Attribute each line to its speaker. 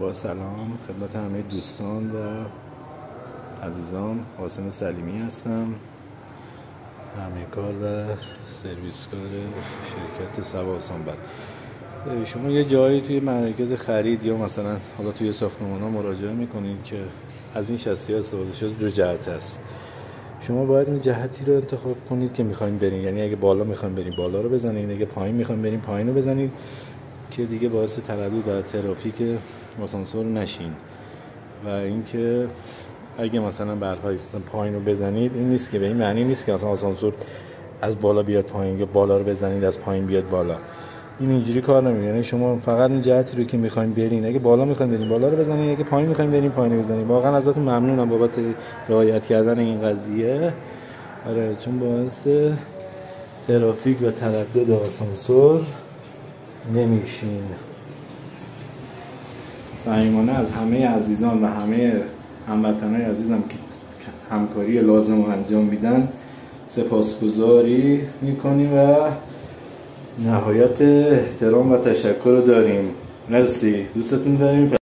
Speaker 1: با سلام خدمت همه دوستان و عزیزان. قاسم سلیمی هستم، تعمیرکار و سرویسکار شرکت سبا آسانبر. شما یه جایی توی مراکز خرید یا مثلا حالا توی ساختمان‌ها مراجعه میکنید که از این شاسی استفاده شده دو جهت است. شما باید اون جهتی رو انتخاب کنید که میخواین برین، یعنی اگه بالا میخواین برین بالا رو بزنید، اگه پایین میخواین برین پایین رو بزنید که دیگه باعث تردد و ترافیک آسانسور نشین. و اینکه اگه مثلا برهای پایین رو بزنید، این نیست که به این معنی نیست که مثلا آسانسور از بالا بیاد پایین یا بالا رو بزنید از پایین بیاد بالا. این اینجوری کار نمیشه. یعنی شما فقط اون جهتی رو که میخواین برین، اگه بالا میخواین برین بالا رو بزنید، اگه پایین میخواین برین پایین رو بزنید. واقعا ازتون ممنونم بابت رعایت کردن این قضیه. آره، چون باعث ترافیک و تردد آسانسور نمیشین. صمیمانه از همه عزیزان و همه هموطنان عزیزم که همکاری لازم رو انجام میدن سپاسگزاری میکنیم و نهایت احترام و تشکر رو داریم. مرسی، دوستتون داریم.